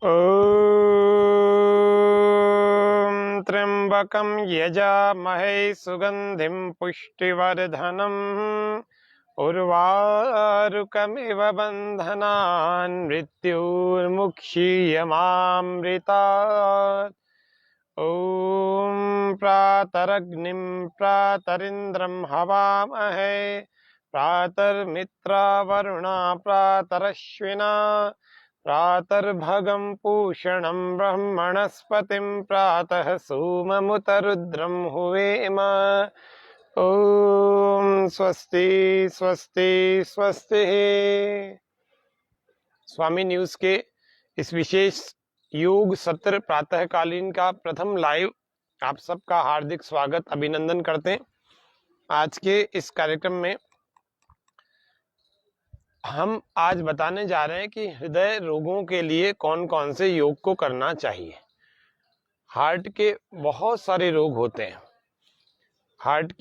ॐ त्र्यम्बकं यजामहे सुगन्धिं पुष्टिवर्धनम् उर्वारुकमिव बन्धनान् मृत्युर्मुक्षीयमामृतात्। ॐ प्रातरग्निं प्रातरिन्द्रं हवामहे प्रातर्मित्रावरुणा प्रातरश्विना प्रातर्भगं पूषणं ब्रह्मणस्पतिं प्रातः सोममुतरुद्रं हुवेम। ओम स्वस्ति स्वस्ति स्वस्ति। स्वामी न्यूज के इस विशेष योग सत्र प्रातःकालीन का प्रथम लाइव आप सबका हार्दिक स्वागत अभिनंदन करते हैं। आज के इस कार्यक्रम में हम आज बताने जा रहे हैं कि हृदय रोगों के लिए कौन कौन से योग को करना चाहिए। हार्ट के बहुत सारे रोग होते हैं। हार्ट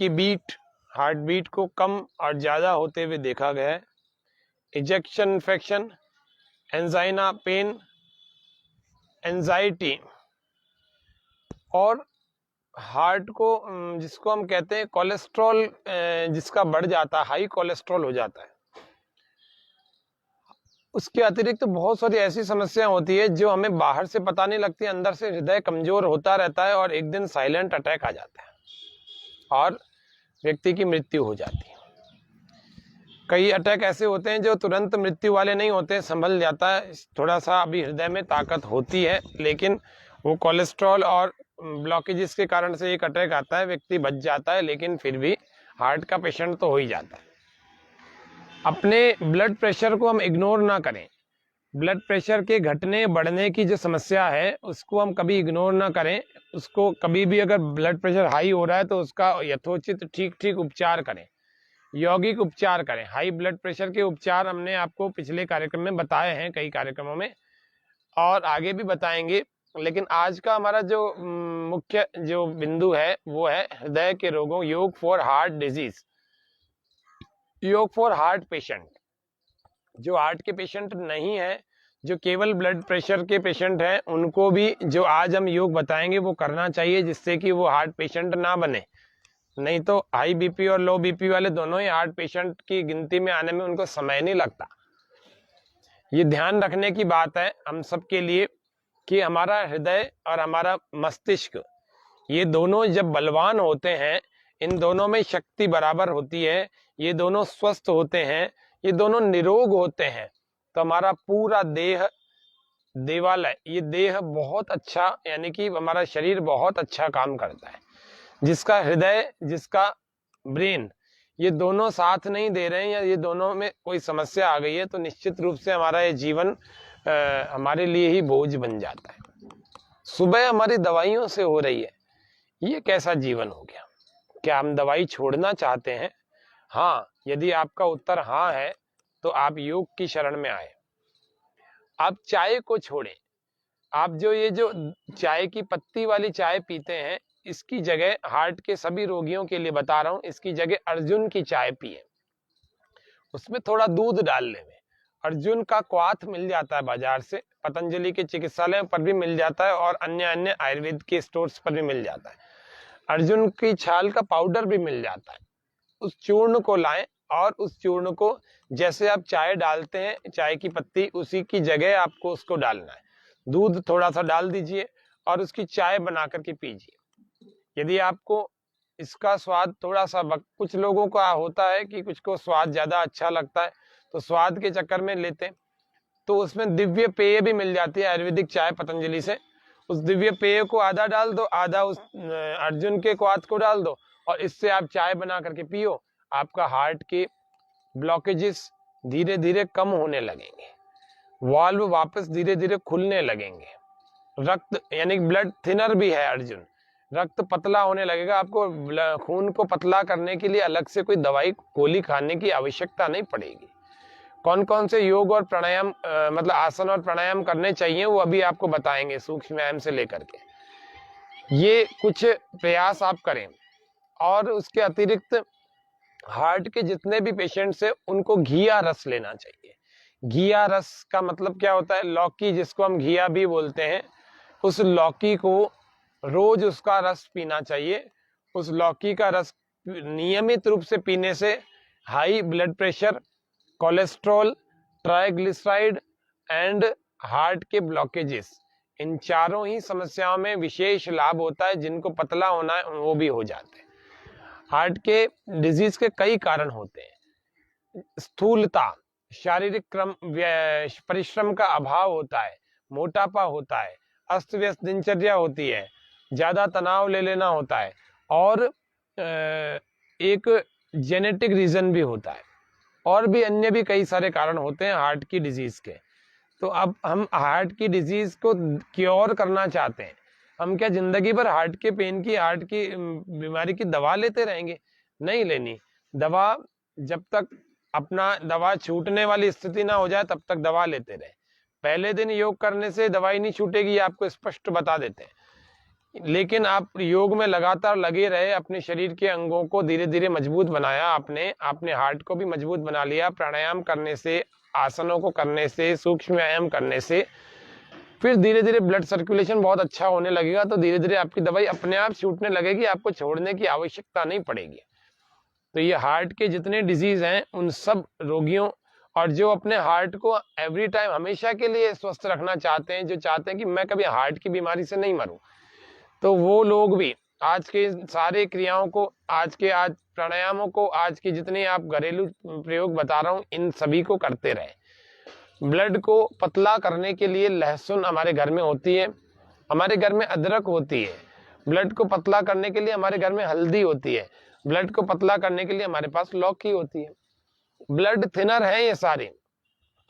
बीट को कम और ज़्यादा होते हुए देखा गया है। Ejection infection, angina pain, anxiety और हार्ट को जिसको हम कहते हैं कोलेस्ट्रॉल जिसका बढ़ जाता है, हाई कोलेस्ट्रॉल हो जाता है। उसके अतिरिक्त बहुत सारी ऐसी समस्याएं होती है जो हमें बाहर से पता नहीं लगती, अंदर से हृदय कमजोर होता रहता है और एक दिन साइलेंट अटैक आ जाता है और व्यक्ति की मृत्यु हो जाती है। कई अटैक ऐसे होते हैं जो तुरंत मृत्यु वाले नहीं होते, संभल जाता है, थोड़ा सा अभी हृदय में ताकत होती है, लेकिन वो कोलेस्ट्रॉल और ब्लॉकेजेस के कारण से एक अटैक आता है, व्यक्ति बच जाता है, लेकिन फिर भी हार्ट का पेशेंट तो हो ही जाता है। अपने ब्लड प्रेशर को हम इग्नोर ना करें। ब्लड प्रेशर के घटने बढ़ने की जो समस्या है उसको हम कभी इग्नोर ना करें। उसको कभी भी अगर ब्लड प्रेशर हाई हो रहा है तो उसका यथोचित ठीक उपचार करें, यौगिक उपचार करें। हाई ब्लड प्रेशर के उपचार हमने आपको पिछले कार्यक्रम में बताए हैं, कई कार्यक्रमों में, और आगे भी बताएंगे। लेकिन आज का हमारा जो मुख्य जो बिंदु है वो है हृदय के रोगों, योग फॉर हार्ट डिजीज, योग फॉर हार्ट पेशेंट। जो हार्ट के पेशेंट नहीं है, जो केवल ब्लड प्रेशर के पेशेंट हैं, उनको भी जो आज हम योग बताएंगे वो करना चाहिए, जिससे कि वो हार्ट पेशेंट ना बने। नहीं तो हाई बीपी और लो बीपी वाले दोनों ही हार्ट पेशेंट की गिनती में आने में उनको समय नहीं लगता। ये ध्यान रखने की बात है हम सबके लिए कि हमारा हृदय और हमारा मस्तिष्क, ये दोनों जब बलवान होते हैं, इन दोनों में शक्ति बराबर होती है, ये दोनों स्वस्थ होते हैं, ये दोनों निरोग होते हैं, तो हमारा पूरा देवालय, ये देह बहुत अच्छा, यानी कि हमारा शरीर बहुत अच्छा काम करता है। जिसका हृदय, जिसका ब्रेन, ये दोनों साथ नहीं दे रहे हैं या ये दोनों में कोई समस्या आ गई है, तो निश्चित रूप से हमारा ये जीवन हमारे लिए ही बोझ बन जाता है। सुबह हमारी दवाइयों से हो रही है, ये कैसा जीवन हो गया? क्या हम दवाई छोड़ना चाहते हैं? हाँ, यदि आपका उत्तर हाँ है तो आप योग की शरण में आए। आप चाय को छोड़ें। आप जो चाय की पत्ती वाली चाय पीते हैं, इसकी जगह, हार्ट के सभी रोगियों के लिए बता रहा हूं, इसकी जगह अर्जुन की चाय पिए। उसमें थोड़ा दूध डाल लें। अर्जुन का क्वाथ मिल जाता है बाजार से, पतंजलि के चिकित्सालयों पर भी मिल जाता है और अन्य आयुर्वेद के स्टोर्स पर भी मिल जाता है। अर्जुन की छाल का पाउडर भी मिल जाता है। उस चूर्ण को लाएं और उस चूर्ण को, जैसे आप चाय डालते हैं, चाय की पत्ती, उसी की जगह आपको उसको डालना है। दूध थोड़ा सा डाल दीजिए और उसकी चाय बना करके पीजिए। यदि आपको इसका स्वाद थोड़ा सा, कुछ लोगों का होता है कि कुछ को स्वाद ज्यादा अच्छा लगता है तो स्वाद के चक्कर में लेते हैं, तो उसमें दिव्य पेय भी मिल जाती है आयुर्वेदिक चाय पतंजलि से। उस दिव्य पेय को आधा डाल दो, आधा उस अर्जुन के क्वाथ को डाल दो और इससे आप चाय बना करके पियो। आपका हार्ट के ब्लॉकेजेस धीरे धीरे कम होने लगेंगे, वाल्व वापस धीरे धीरे खुलने लगेंगे। रक्त, यानी ब्लड थिनर भी है अर्जुन, रक्त पतला होने लगेगा। आपको खून को पतला करने के लिए अलग से कोई दवाई गोली खाने की आवश्यकता नहीं पड़ेगी। कौन कौन से योग और प्राणायाम, मतलब आसन और प्राणायाम करने चाहिए, वो अभी आपको बताएंगे, सूक्ष्म व्यायाम से लेकर के। ये कुछ प्रयास आप करें। और उसके अतिरिक्त हार्ट के जितने भी पेशेंट्स हैं उनको घी या रस लेना चाहिए। घिया रस का मतलब क्या होता है? लौकी, जिसको हम घिया भी बोलते हैं, उस लौकी को रोज उसका रस पीना चाहिए। उस लौकी का रस नियमित रूप से पीने से high blood pressure, cholesterol, triglyceride and heart के ब्लॉकेजेस, इन चारों ही समस्याओं में विशेष लाभ होता है। जिनको पतला होना है वो भी हो जाते हैं। हार्ट के डिजीज के कई कारण होते हैं। स्थूलता, शारीरिक परिश्रम का अभाव होता है, मोटापा होता है, अस्त व्यस्त दिनचर्या होती है, ज्यादा तनाव ले लेना होता है, और एक जेनेटिक रीजन भी होता है, और भी अन्य भी कई सारे कारण होते हैं हार्ट की डिजीज के। तो अब हम हार्ट की डिजीज को क्योर करना चाहते हैं। हम क्या जिंदगी भर हार्ट के पेन की, हार्ट की बीमारी की दवा लेते रहेंगे? नहीं लेनी दवा। जब तक अपना दवा छूटने वाली स्थिति ना हो जाए तब तक दवा लेते रहे। पहले दिन योग करने से दवाई नहीं छूटेगी, आपको स्पष्ट बता देते हैं। लेकिन आप योग में लगातार लगे रहे, अपने शरीर के अंगों को धीरे धीरे मजबूत बनाया, आपने अपने हार्ट को भी मजबूत बना लिया। प्राणायाम करने से, आसनों को करने से, सूक्ष्म व्यायाम करने से फिर धीरे धीरे ब्लड सर्कुलेशन बहुत अच्छा होने लगेगा। तो धीरे धीरे आपकी दवाई अपने आप छूटने लगेगी, आपको छोड़ने की आवश्यकता नहीं पड़ेगी। तो ये हार्ट के जितने डिजीज हैं उन सब रोगियों, और जो अपने हार्ट को एवरी टाइम हमेशा के लिए स्वस्थ रखना चाहते हैं, जो चाहते हैं कि मैं कभी हार्ट की बीमारी से नहीं मरूं, तो वो लोग भी आज के सारे क्रियाओं को, आज प्राणायामों को, आज के जितने आप घरेलू प्रयोग बता रहा हूं, इन सभी को करते रहे। ब्लड को पतला करने के लिए लहसुन हमारे घर में होती है, हमारे घर में अदरक होती है। ब्लड को पतला करने के लिए हमारे घर में हल्दी होती है। ब्लड को पतला करने के लिए हमारे पास लौकी होती है। ब्लड थिनर है ये सारे,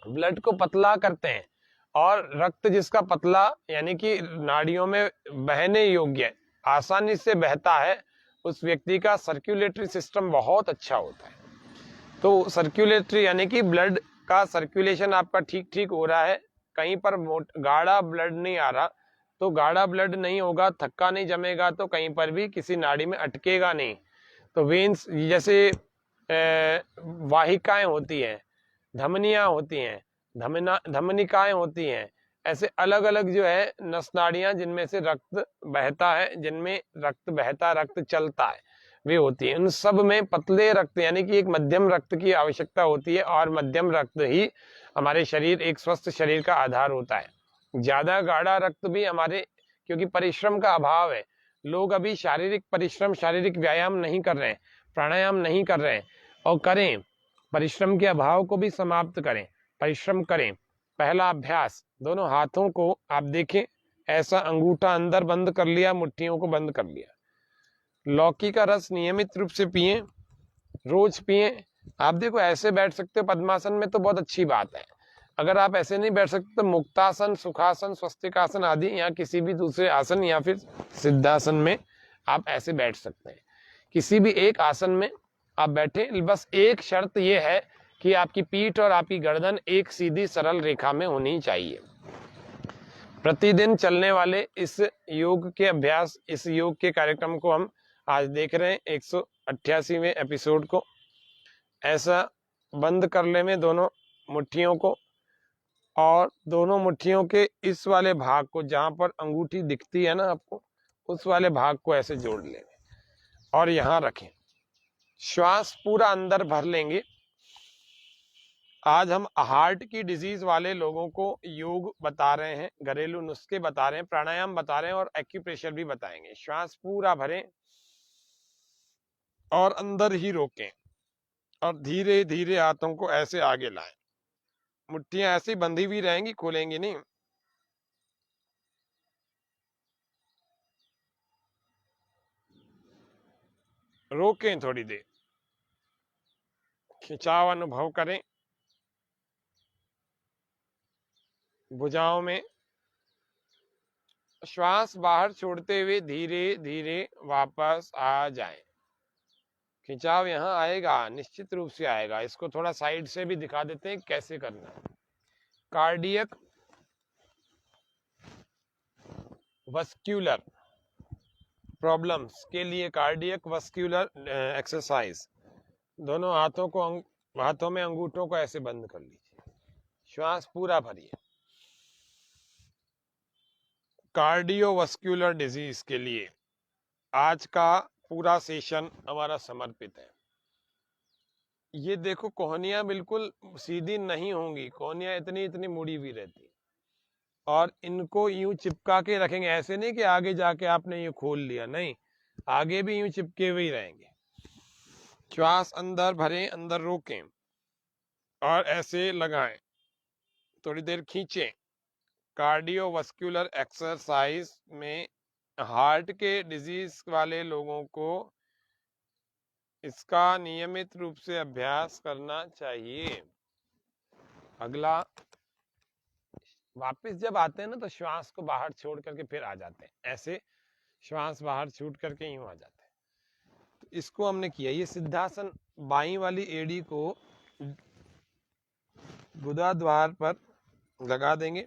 ब्लड को पतला करते हैं। और रक्त जिसका पतला, यानी कि नाड़ियों में बहने योग्य, आसानी से बहता है, उस व्यक्ति का सर्कुलेटरी सिस्टम बहुत अच्छा होता है। तो सर्कुलेटरी यानी कि ब्लड का सर्कुलेशन आपका ठीक ठीक हो रहा है, कहीं पर गाढ़ा ब्लड नहीं आ रहा। तो गाढ़ा ब्लड नहीं होगा, थक्का नहीं जमेगा, तो कहीं पर भी किसी नाड़ी में अटकेगा नहीं। तो वेन्स, जैसे वाहिकाएं होती हैं, धमनियां होती हैं, धमनिकाएं होती हैं, ऐसे अलग अलग जो है नस नाड़ियां जिनमें से रक्त बहता है, जिनमें रक्त बहता, रक्त चलता है, वे होती है। उन सब में पतले रक्त यानी कि एक मध्यम रक्त की आवश्यकता होती है, और मध्यम रक्त ही हमारे शरीर, एक स्वस्थ शरीर का आधार होता है। ज्यादा गाढ़ा रक्त भी हमारे, क्योंकि परिश्रम का अभाव है, लोग अभी शारीरिक परिश्रम, शारीरिक व्यायाम नहीं कर रहे हैं, प्राणायाम नहीं कर रहे हैं। और करें, परिश्रम के अभाव को भी समाप्त करें, परिश्रम करें। पहला अभ्यास, दोनों हाथों को आप देखें, ऐसा अंगूठा अंदर बंद कर लिया, मुट्ठियों को बंद कर लिया। लौकी का रस नियमित रूप से पिए, रोज पिए। आप देखो ऐसे बैठ सकते हो पद्मासन में तो बहुत अच्छी बात है। अगर आप ऐसे नहीं बैठ सकते तो मुक्तासन, सुखासन, स्वस्तिकासन आदि या किसी भी दूसरे आसन या फिर सिद्धासन में आप ऐसे बैठ सकते हैं। किसी भी एक आसन में आप बैठे, बस एक शर्त यह है कि आपकी पीठ और आपकी गर्दन एक सीधी सरल रेखा में होनी चाहिए। प्रतिदिन चलने वाले इस योग के अभ्यास, इस योग के कार्यक्रम को हम आज देख रहे हैं 188वें एपिसोड को। ऐसा बंद कर ले में दोनों मुट्ठियों को, और दोनों मुट्ठियों के इस वाले भाग को, जहां पर अंगूठी दिखती है ना आपको, उस वाले भाग को ऐसे जोड़ लें और यहां रखें। श्वास पूरा अंदर भर लेंगे। आज हम हार्ट की डिजीज वाले लोगों को योग बता रहे हैं, घरेलू नुस्खे बता रहे हैं, प्राणायाम बता रहे हैं, और एक्यूप्रेशर भी बताएंगे। श्वास पूरा भरें और अंदर ही रोकें, और धीरे धीरे हाथों को ऐसे आगे लाएं। मुट्ठियां ऐसी बंधी हुई रहेंगी, खोलेंगी नहीं। रोकें, थोड़ी देर खिंचाव अनुभव करें भुजाओं में। श्वास बाहर छोड़ते हुए धीरे धीरे वापस आ जाएं। खिंचाव यहाँ आएगा, निश्चित रूप से आएगा। इसको थोड़ा साइड से भी दिखा देते हैं कैसे करना है। कार्डियक वस्क्यूलर प्रॉब्लम्स के लिए कार्डियक वस्क्यूलर एक्सरसाइज। दोनों हाथों में अंगूठों को ऐसे बंद कर लीजिए। श्वास पूरा भरिए। कार्डियोवास्कुलर डिजीज के लिए आज का पूरा सेशन हमारा समर्पित है। ये देखो कोहनियां बिल्कुल सीधी नहीं होंगी, कोहनियां इतनी इतनी मुड़ी हुई रहती, और इनको यूं चिपका के रखेंगे, ऐसे नहीं कि आगे जाके आपने यूं खोल लिया, नहीं, आगे भी यूं चिपके हुए ही रहेंगे। श्वास अंदर भरें, अंदर रोकें और ऐसे लगाएं, थोड़ी देर खींचें। कार्डियोवास्कुलर एक्सरसाइज में हार्ट के डिजीज वाले लोगों को इसका नियमित रूप से अभ्यास करना चाहिए। अगला, वापस जब आते हैं ना तो श्वास को बाहर छोड़ करके फिर आ जाते हैं, ऐसे श्वास बाहर छूट करके यूं आ जाते हैं। तो इसको हमने किया। ये सिद्धासन, बाई वाली एड़ी को गुदा द्वार पर लगा देंगे,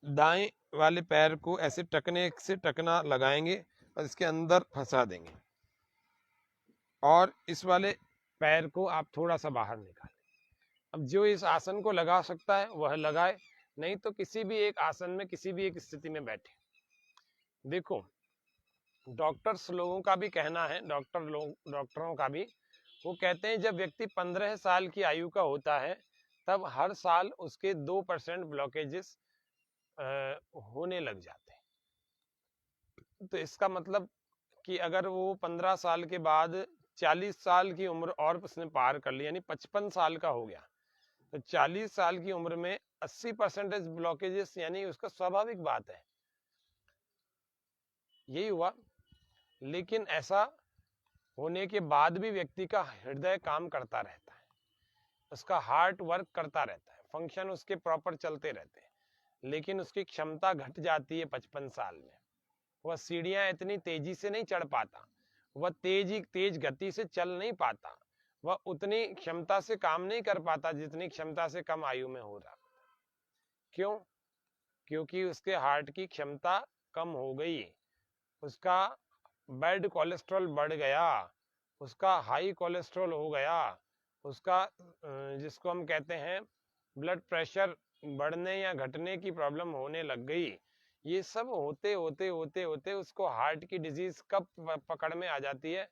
दाएं वाले पैर को ऐसे टकने से टकना लगाएंगे और इसके अंदर फंसा देंगे, और इस वाले पैर को आप थोड़ा सा बाहर निकालें। अब जो इस आसन को लगा सकता है वह लगाए, नहीं तो किसी भी एक आसन में किसी भी एक स्थिति में बैठे। देखो, डॉक्टर्स लोगों का भी कहना है, डॉक्टरों का भी, वो कहते हैं जब व्यक्ति 15 साल की आयु का होता है तब हर साल उसके 2% ब्लॉकेजेस होने लग जाते हैं। तो इसका मतलब कि अगर वो 15 साल के बाद 40 साल की उम्र और उसने पार कर ली, यानी 55 साल का हो गया, तो 40 साल की उम्र में 80% ब्लॉकेजेस, यानी उसका स्वाभाविक बात है, यही हुआ। लेकिन ऐसा होने के बाद भी व्यक्ति का हृदय काम करता रहता है, उसका हार्ट वर्क करता रहता है, फंक्शन उसके प्रॉपर चलते रहते हैं, लेकिन उसकी क्षमता घट जाती है 55 साल में। वह सीढ़ियां इतनी तेजी से नहीं चढ़ पाता, वह तेज गति से चल नहीं पाता, वह उतनी क्षमता से काम नहीं कर पाता जितनी क्षमता से कम आयु में हो रहा। क्यों? क्योंकि उसके हार्ट की क्षमता कम हो गई, उसका बैड कोलेस्ट्रॉल बढ़ गया, उसका हाई कोलेस्ट्रॉल हो गया, उसका जिसको हम कहते हैं ब्लड प्रेशर बढ़ने या घटने की प्रॉब्लम होने लग गई। ये सब होते होते होते होते उसको हार्ट की डिजीज कब पकड़ में आ जाती है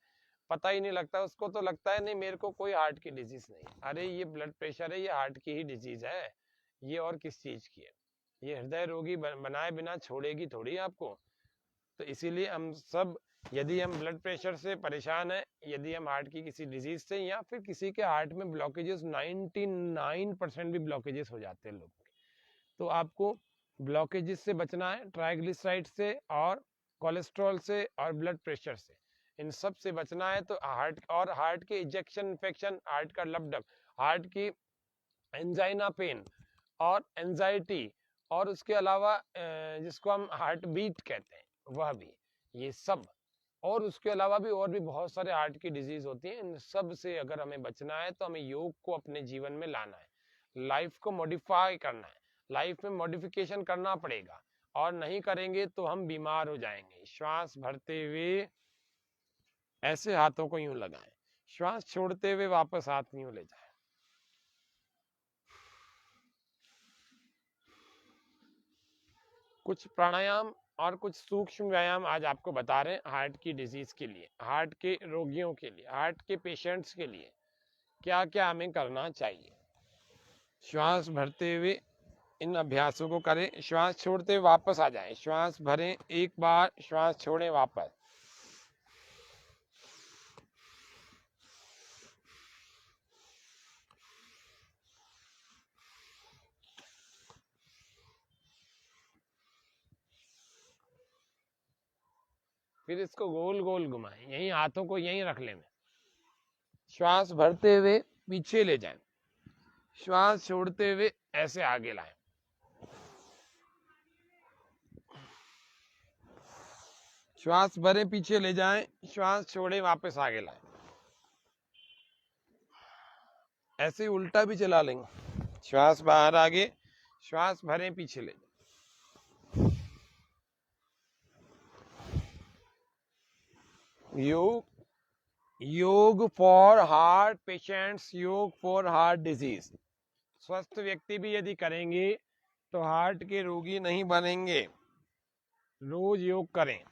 पता ही नहीं लगता। उसको तो लगता है नहीं, मेरे को कोई हार्ट की डिजीज नहीं, अरे ये ब्लड प्रेशर है, ये हार्ट की ही डिजीज है, ये और किस चीज की है, ये हृदय रोगी बनाए बिना छोड़ेगी थोड़ी आपको। तो इसीलिए हम सब, यदि हम ब्लड प्रेशर से परेशान है, यदि हम हार्ट की किसी डिजीज से, या फिर किसी के हार्ट में ब्लॉकेजेस 99% भी ब्लॉकेजेस हो जाते हैं लोगों के, तो आपको ब्लॉकेजेस से बचना है, ट्राइग्लिसराइड से और कोलेस्ट्रॉल से और ब्लड प्रेशर से, इन सब से बचना है। तो हार्ट के इजेक्शन इन्फेक्शन, हार्ट का लबडब, हार्ट की एंजाइना पेन और एंजाइटी, और उसके अलावा जिसको हम हार्ट बीट कहते हैं वह भी, ये सब, और उसके अलावा भी और भी बहुत सारे हार्ट की डिजीज होती हैं। इन सब से अगर हमें बचना है तो हमें योग को अपने जीवन में लाना है, लाइफ को मॉडिफाई करना है, लाइफ में मॉडिफिकेशन करना पड़ेगा, और नहीं करेंगे तो हम बीमार हो जाएंगे। श्वास भरते हुए ऐसे हाथों को यूं लगाएं, श्वास छोड़ते हुए वापस हाथ यूं ले जाएं। कुछ प्राणायाम और कुछ सूक्ष्म व्यायाम आज आपको बता रहे हैं हार्ट की डिजीज के लिए, हार्ट के रोगियों के लिए, हार्ट के पेशेंट्स के लिए क्या क्या हमें करना चाहिए। श्वास भरते हुए इन अभ्यासों को करें, श्वास छोड़ते हुए वापस आ जाएं, श्वास भरें एक बार, श्वास छोड़ें वापस। फिर इसको गोल गोल घुमाएं, यही हाथों को यहीं रख लें, श्वास भरते हुए पीछे ले जाएं, श्वास छोड़ते हुए ऐसे आगे लाएं, श्वास भरे पीछे ले जाएं, श्वास छोड़े वापस आगे लाएं। ऐसे उल्टा भी चला लेंगे, श्वास बाहर आगे, श्वास भरे पीछे ले जाएं। योग फॉर हार्ट पेशेंट्स, योग फॉर हार्ट डिजीज। स्वस्थ व्यक्ति भी यदि करेंगे तो हार्ट के रोगी नहीं बनेंगे। रोज योग करें,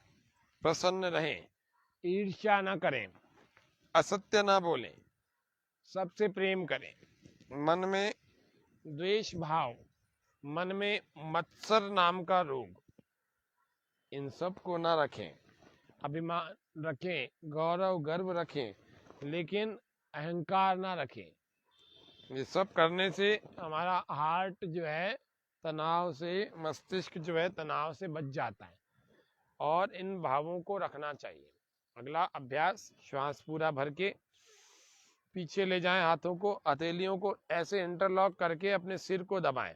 प्रसन्न रहें, ईर्ष्या न करें, असत्य न बोलें, सबसे प्रेम करें, मन में द्वेष भाव, मन में मत्सर नाम का रोग, इन सब को न रखें। अभिमान रखें, गौरव गर्व रखें, लेकिन अहंकार ना रखें। ये सब करने से हमारा हार्ट जो है तनाव से, मस्तिष्क जो है तनाव से बच जाता है, और इन भावों को रखना चाहिए। अगला अभ्यास, श्वास पूरा भर के पीछे ले जाएं, हाथों को, हथेलियों को ऐसे इंटरलॉक करके अपने सिर को दबाएं,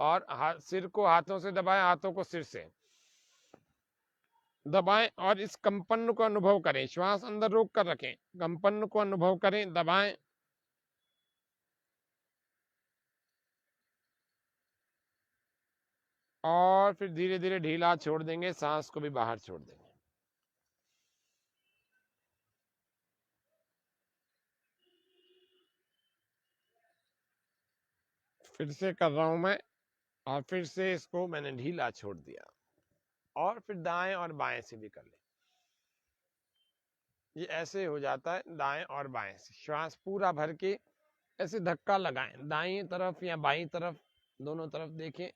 और सिर को हाथों से दबाएं, हाथों को सिर से दबाएं, और इस कंपन को अनुभव करें। श्वास अंदर रोक कर रखें, कंपन को अनुभव करें, दबाएं, और फिर धीरे धीरे ढीला छोड़ देंगे, सांस को भी बाहर छोड़ देंगे। फिर से कर रहा हूं मैं, और फिर से इसको मैंने ढीला छोड़ दिया, और फिर दाएं और बाएं से भी कर ले। ये ऐसे हो जाता है दाएं और बाएं से। श्वास पूरा भर के ऐसे धक्का लगाएं, दाईं तरफ या बाईं तरफ, दोनों तरफ देखें,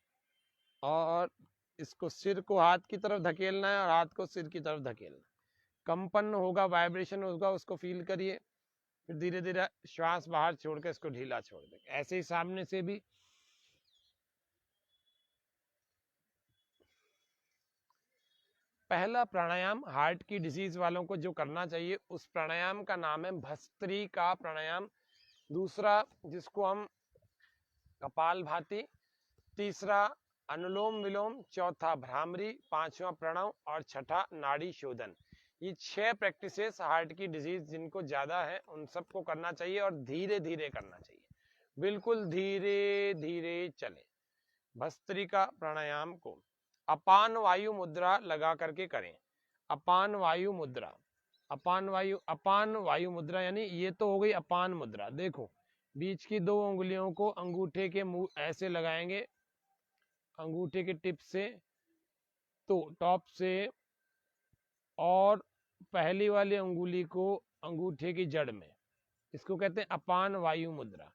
और इसको सिर को हाथ की तरफ धकेलना है और हाथ को सिर की तरफ धकेलना। कंपन होगा, वाइब्रेशन होगा, उसको फील करिए। फिर धीरे धीरे श्वास बाहर छोड़ के इसको ढीला छोड़ देंगे। ऐसे ही सामने से भी। पहला प्राणायाम हार्ट की डिजीज वालों को जो करना चाहिए, उस प्राणायाम का नाम है भस्त्रिका प्राणायाम। दूसरा जिसको हम कपालभाति, तीसरा अनुलोम विलोम, चौथा भ्रामरी, पांचवा प्रणव, और छठा नाड़ी शोधन। ये 6 प्रैक्टिसेस हार्ट की डिजीज जिनको ज्यादा है उन सबको करना चाहिए, और धीरे धीरे करना चाहिए, बिल्कुल धीरे धीरे चले। भस्त्रिका प्राणायाम को अपान वायु मुद्रा लगा करके करें। अपान वायु मुद्रा, अपान वायु मुद्रा, यानी ये तो हो गई अपान मुद्रा। देखो, बीच की 2 उंगलियों को अंगूठे के मुंह ऐसे लगाएंगे, अंगूठे के टिप से, तो टॉप से, और पहली वाली अंगुली को अंगूठे की जड़ में। इसको कहते हैं अपान वायु मुद्रा,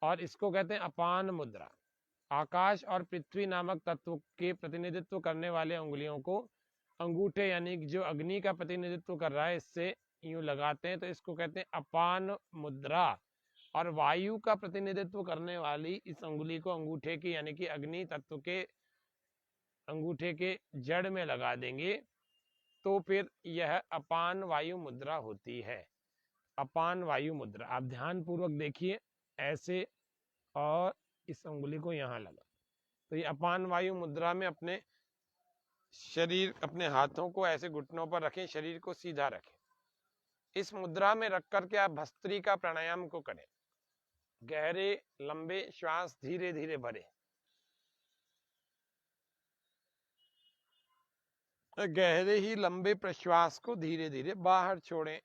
और इसको कहते हैं अपान मुद्रा। आकाश और पृथ्वी नामक तत्व के प्रतिनिधित्व करने वाले अंगुलियों को अंगूठे, यानी जो अग्नि का प्रतिनिधित्व कर रहा है, इससे यूं लगाते हैं, तो इसको कहते हैं अपान मुद्रा। और वायु का प्रतिनिधित्व करने वाली इस अंगुली को अंगूठे की, यानी कि अग्नि तत्व के अंगूठे के जड़ में लगा देंगे, तो फिर यह अपान वायु मुद्रा होती है। अपान वायु मुद्रा आप ध्यान पूर्वक देखिए, ऐसे, और इस अंगुली को यहाँ लगा। तो ये अपान वायु मुद्रा में अपने शरीर, अपने हाथों को ऐसे घुटनों पर रखें, शरीर को सीधा रखें। इस मुद्रा में रख करके आप भस्त्रिका प्राणायाम को करें। गहरे लंबे श्वास धीरे धीरे भरें, गहरे ही लंबे प्रश्वास को धीरे धीरे बाहर छोड़ें।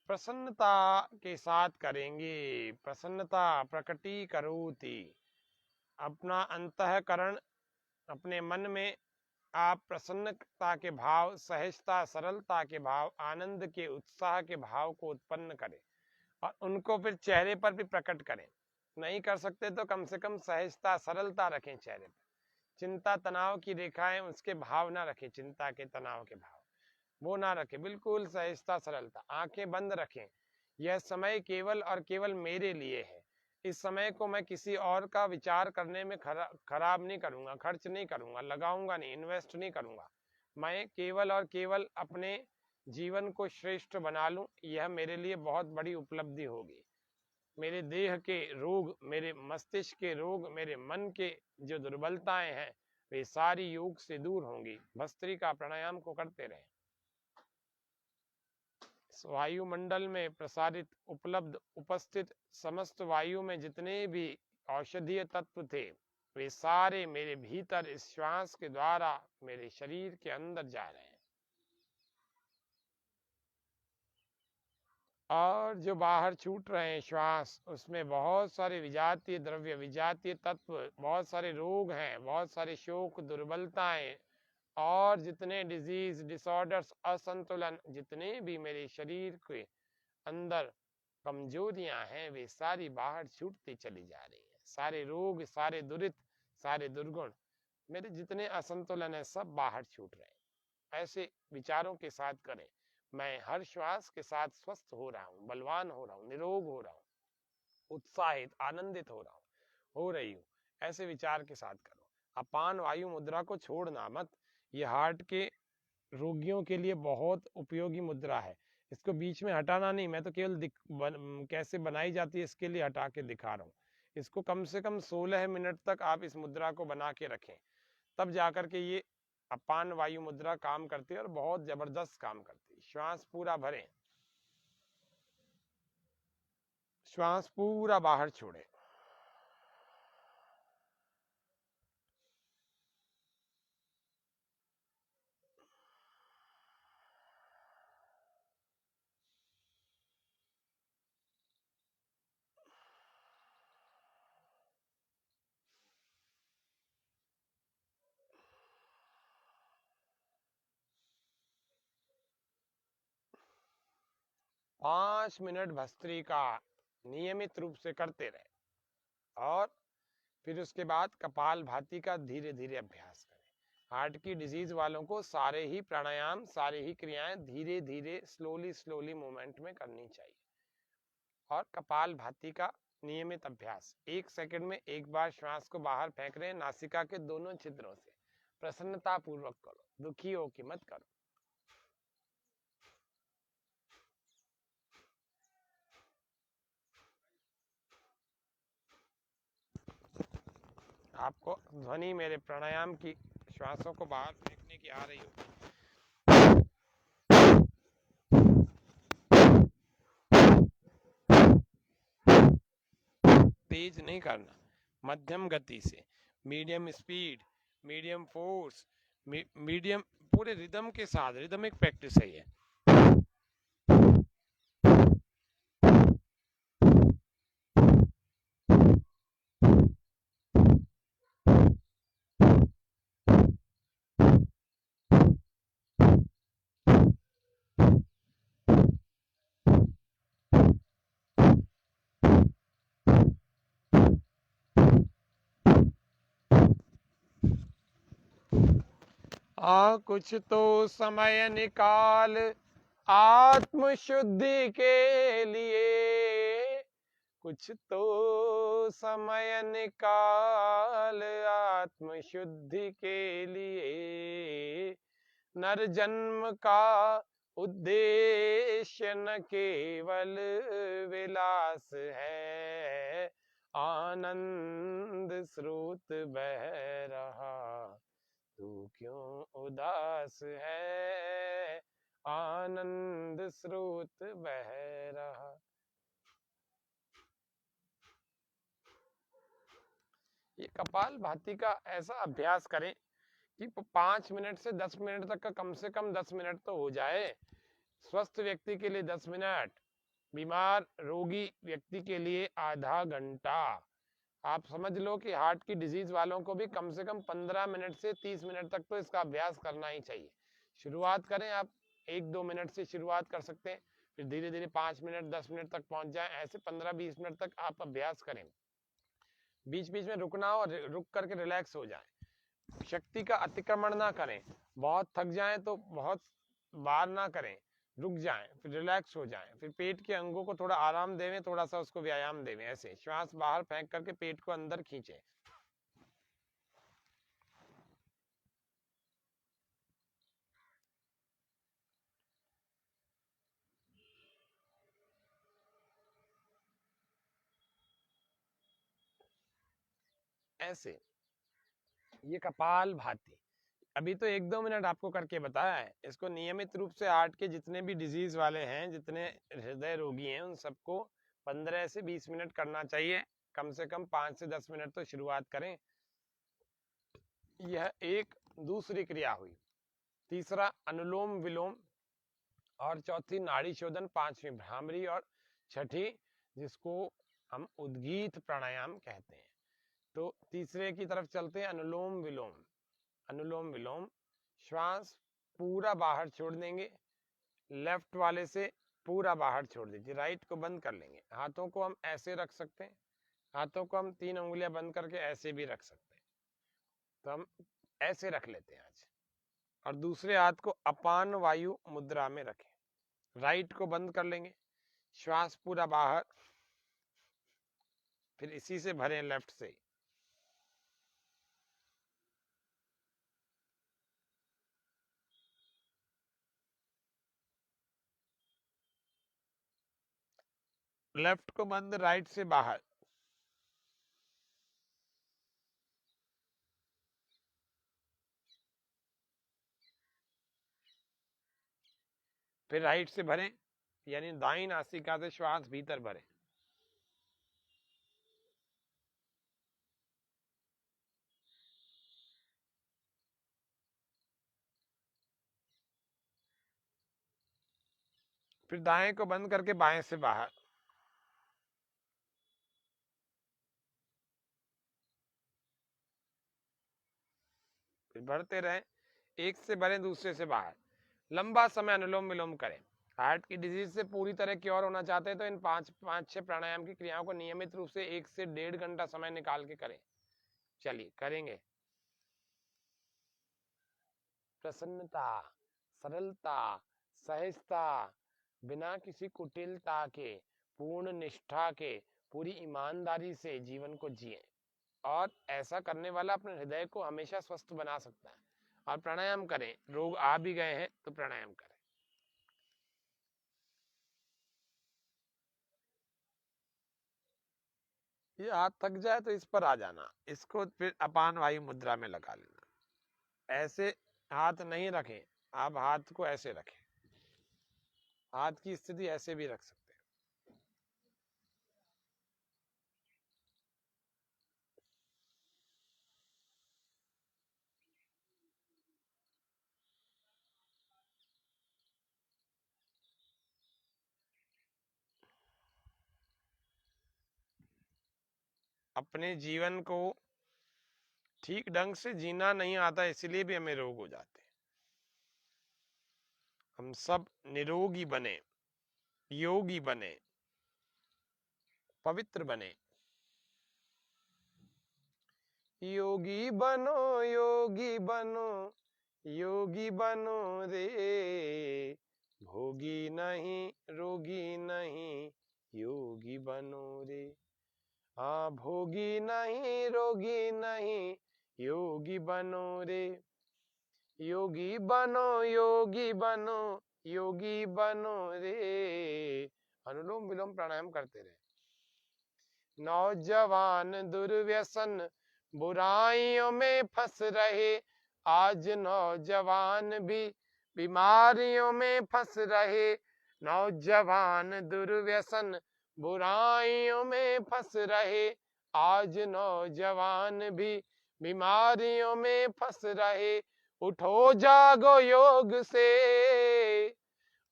प्रसन्नता के साथ करेंगे, प्रसन्नता प्रकटीकरोति। अपना अंतःकरण, अपने मन में आप प्रसन्नता के भाव, सहजता, सरलता के भाव, आनंद के, उत्साह के भाव को उत्पन्न करें, और उनको फिर चेहरे पर भी प्रकट करें। नहीं कर सकते तो कम से कम सहजता, सरलता रखें चेहरे पर। चिंता तनाव की रेखाएं, उसके भाव ना रखें, चिंता के तनाव के भाव वो ना रखें, बिल्कुल सहजता सरलता। आंखें बंद रखें। यह समय केवल और केवल मेरे लिए है। इस समय को मैं किसी और का विचार करने में खराब नहीं करूंगा, खर्च नहीं करूंगा, लगाऊंगा नहीं, इन्वेस्ट नहीं करूंगा। मैं केवल और केवल अपने जीवन को श्रेष्ठ बना लूं, यह मेरे लिए बहुत बड़ी उपलब्धि होगी। मेरे देह के रोग, मेरे मस्तिष्क के रोग, मेरे मन के जो दुर्बलताएं हैं, वे सारी योग से दूर होंगी। भस्त्रिका प्राणायाम को करते रहें। वायुमंडल में प्रसारित, उपलब्ध, उपस्थित समस्त वायु में जितने भी औषधीय तत्व थे, वे सारे मेरे भीतर इस श्वास के द्वारा मेरे शरीर के अंदर जा रहे हैं। और जो बाहर छूट रहे हैं श्वास, उसमें बहुत सारे विजातीय द्रव्य, विजातीय तत्व, बहुत सारे रोग हैं, बहुत सारे शोक, दुर्बलताएं और जितने डिजीज, डिसऑर्डर्स, असंतुलन, जितने भी मेरे शरीर के अंदर कमजोरियां हैं, वे सारी बाहर छूटती चली जा रही हैं। सारे रोग, सारे दुरित, सारे दुर्गुण, मेरे जितने असंतुलन है, सब बाहर छूट रहे हैं। ऐसे विचारों के साथ करें, मैं हर श्वास के साथ स्वस्थ हो रहा हूँ, बलवान हो रहा हूँ, निरोग हो रहा हूँ, उत्साहित, आनंदित हो रही हूँ। ऐसे विचार के साथ करो। अपान वायु मुद्रा को छोड़ना मत। ये हार्ट के रोगियों के लिए बहुत उपयोगी मुद्रा है। इसको बीच में हटाना नहीं, मैं तो केवल कैसे बनाई जाती है इसके लिए हटा के दिखा रहा हूँ। इसको कम से कम 16 मिनट तक आप इस मुद्रा को बना के रखें, तब जाकर के ये अपान वायु मुद्रा काम करती है और बहुत जबरदस्त काम करती है। श्वास पूरा भरें, श्वास पूरा बाहर छोड़ें। पांच मिनट भस्त्रिका नियमित रूप से करते रहे और फिर उसके बाद कपाल भाती का धीरे धीरे अभ्यास करें। हार्ट की डिजीज वालों को सारे ही प्राणायाम, सारे ही क्रियाएं धीरे धीरे स्लोली मूवमेंट में करनी चाहिए। और कपाल भाती का नियमित अभ्यास, 1 सेकंड में एक बार श्वास को बाहर फेंक रहे हैं नासिका के दोनों छिद्रों से। प्रसन्नता पूर्वक करो, दुखी हो के मत करो। आपको ध्वनि मेरे प्राणायाम की श्वासों को बाहर फेंकने की आ रही होगी। तेज नहीं करना, मध्यम गति से, medium speed, medium force, medium, पूरे रिदम के साथ। रिदमिक प्रैक्टिस है ये। कुछ तो समय निकाल आत्म शुद्धि के लिए, कुछ तो समय निकाल आत्म शुद्धि के लिए। नर जन्म का उद्देश्य न केवल विलास है, आनंद स्रोत बह रहा तू क्यों उदास है, आनंद स्रोत बह रहा। ये कपाल भाती का ऐसा अभ्यास करें कि 5 मिनट से 10 मिनट तक का, कम से कम 10 मिनट तो हो जाए। स्वस्थ व्यक्ति के लिए 10 मिनट, बीमार रोगी व्यक्ति के लिए आधा घंटा। आप समझ लो कि हार्ट की डिजीज वालों को भी कम से कम 15 मिनट से 30 मिनट तक तो इसका अभ्यास करना ही चाहिए। शुरुआत करें आप 1-2 मिनट से शुरुआत कर सकते हैं, फिर धीरे धीरे 5 मिनट 10 मिनट तक पहुंच जाए। ऐसे 15-20 मिनट तक आप अभ्यास करें, बीच बीच में रुकना और रुक करके रिलैक्स हो जाए। शक्ति का अतिक्रमण ना करें, बहुत थक जाएं तो बहुत बार ना करें, रुक जाएं, फिर रिलैक्स हो जाएं, फिर पेट के अंगों को थोड़ा आराम देवें, थोड़ा सा उसको व्यायाम देवें। ऐसे श्वास बाहर फेंक करके पेट को अंदर खींचें। ऐसे ये कपाल भाती अभी तो 1-2 मिनट आपको करके बताया है। इसको नियमित रूप से हार्ट के जितने भी डिजीज वाले हैं, जितने हृदय रोगी हैं, उन सबको 15 से 20 मिनट करना चाहिए। कम से कम 5 से 10 मिनट तो शुरुआत करें। यह एक दूसरी क्रिया हुई। तीसरा अनुलोम विलोम, और चौथी नाड़ी शोधन, पांचवी भ्रामरी, और छठी जिसको हम उद्गीत प्राणायाम कहते हैं। तो तीसरे की तरफ चलते हैं, अनुलोम विलोम। अनुलोम विलोम, श्वास पूरा बाहर छोड़ देंगे, लेफ्ट वाले से पूरा बाहर छोड़ दीजिए, राइट को बंद कर लेंगे। हाथों को हम ऐसे रख सकते हैं, हाथों को हम 3 उंगलियां बंद करके ऐसे भी रख सकते हैं, तो हम ऐसे रख लेते हैं आज। और दूसरे हाथ को अपान वायु मुद्रा में रखें, राइट को बंद कर लेंगे, श्वास पूरा बाहर, फिर इसी से भरें लेफ्ट से। लेफ्ट को बंद, राइट से बाहर। फिर राइट से भरें, यानी दाईं नासिका से श्वास भीतर भरें। फिर दाएं को बंद करके बाएं से बाहर। फिर भरते रहें, एक से भरें, दूसरे से बाहर। लंबा समय अनुलोम विलोम करें। हार्ट की डिजीज से पूरी तरह क्योर होना चाहते हैं तो इन 5-6 प्राणायाम की क्रियाओं को नियमित रूप से 1 से 1.5 घंटा समय निकाल के करें। चलिए करेंगे। प्रसन्नता, सरलता, सहजता, बिना किसी कुटिलता के, पूर्ण निष्ठा के, पूरी ईमानदारी से जीवन को जिए। और ऐसा करने वाला अपने हृदय को हमेशा स्वस्थ बना सकता है। और प्राणायाम करें, रोग आ भी गए हैं तो प्राणायाम करें। ये हाथ थक जाए तो इस पर आ जाना, इसको फिर अपान वायु मुद्रा में लगा लेना। ऐसे हाथ नहीं रखें, आप हाथ को ऐसे रखें, हाथ की स्थिति ऐसे भी रख सकते हैं। अपने जीवन को ठीक ढंग से जीना नहीं आता, इसलिए भी हमें रोग हो जाते हैं। हम सब निरोगी बने, योगी बने, पवित्र बने। योगी बनो, योगी बनो, योगी बनो रे, भोगी नहीं, रोगी नहीं, योगी बनो रे। हाँ, भोगी नहीं, रोगी नहीं, योगी बनो रे। योगी बनो, योगी बनो, योगी बनो रे। अनुलोम विलोम प्राणायाम करते रहे। नौजवान दुर्व्यसन बुराइयों में फंस रहे, आज नौजवान भी बीमारियों में फंस रहे। नौजवान दुर्व्यसन बुराइयों में फंस रहे, आज नौजवान भी बीमारियों में फंस रहे। उठो जागो योग से,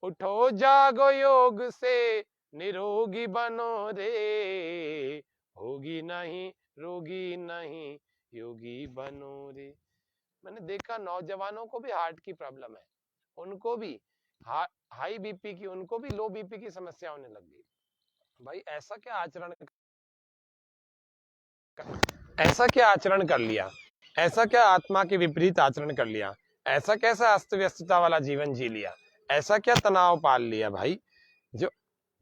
उठो जागो योग से, निरोगी बनो रे, होगी नहीं, रोगी नहीं, योगी बनो रे। मैंने देखा नौजवानों को भी हार्ट की प्रॉब्लम है, उनको भी हाई बीपी की, उनको भी लो बीपी की समस्या होने लग गई। भाई ऐसा क्या आचरण कर लिया, ऐसा क्या आत्मा के विपरीत आचरण कर लिया, ऐसा कैसा अस्त व्यस्तता वाला जीवन जी लिया, ऐसा क्या तनाव पाल लिया भाई, जो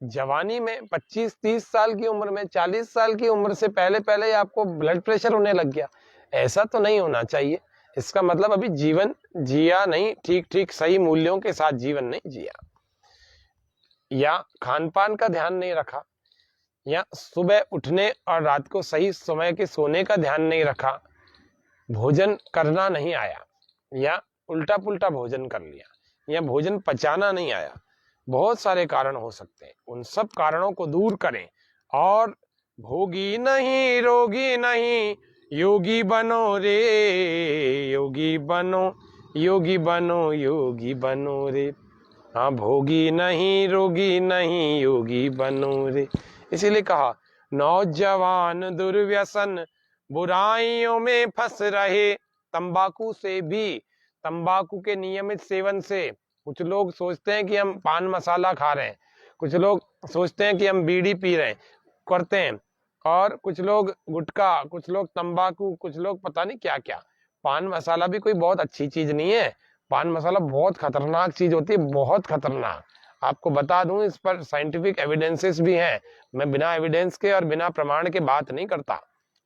जवानी में 25-30 साल की उम्र में, 40 साल की उम्र से पहले पहले ही आपको ब्लड प्रेशर होने लग गया। ऐसा तो नहीं होना चाहिए। इसका मतलब अभी जीवन जिया नहीं, ठीक ठीक सही मूल्यों के साथ जीवन नहीं जिया, या खान पान का ध्यान नहीं रखा, या सुबह उठने और रात को सही समय के सोने का ध्यान नहीं रखा, भोजन करना नहीं आया, या उल्टा पुल्टा भोजन कर लिया, या भोजन पचाना नहीं आया। बहुत सारे कारण हो सकते हैं, उन सब कारणों को दूर करें और भोगी नहीं रोगी नहीं योगी बनो रे, योगी बनो योगी बनो योगी बनो रे। हाँ, भोगी नहीं रोगी नहीं योगी बनो रे। इसीलिए कहा नौजवान दुर्व्यसन बुराइयों में फंस रहे। तंबाकू से भी, तंबाकू के नियमित सेवन से कुछ लोग सोचते हैं कि हम पान मसाला खा रहे हैं, कुछ लोग सोचते हैं कि हम बीड़ी पी रहे हैं, करते हैं, और कुछ लोग गुटखा, कुछ लोग तंबाकू, कुछ लोग पता नहीं क्या क्या। पान मसाला भी कोई बहुत अच्छी चीज नहीं है। पान मसाला बहुत खतरनाक चीज होती है, बहुत खतरनाक। आपको बता दूं, इस पर साइंटिफिक एविडेंसेस भी हैं। मैं बिना एविडेंस के और बिना प्रमाण के बात नहीं करता।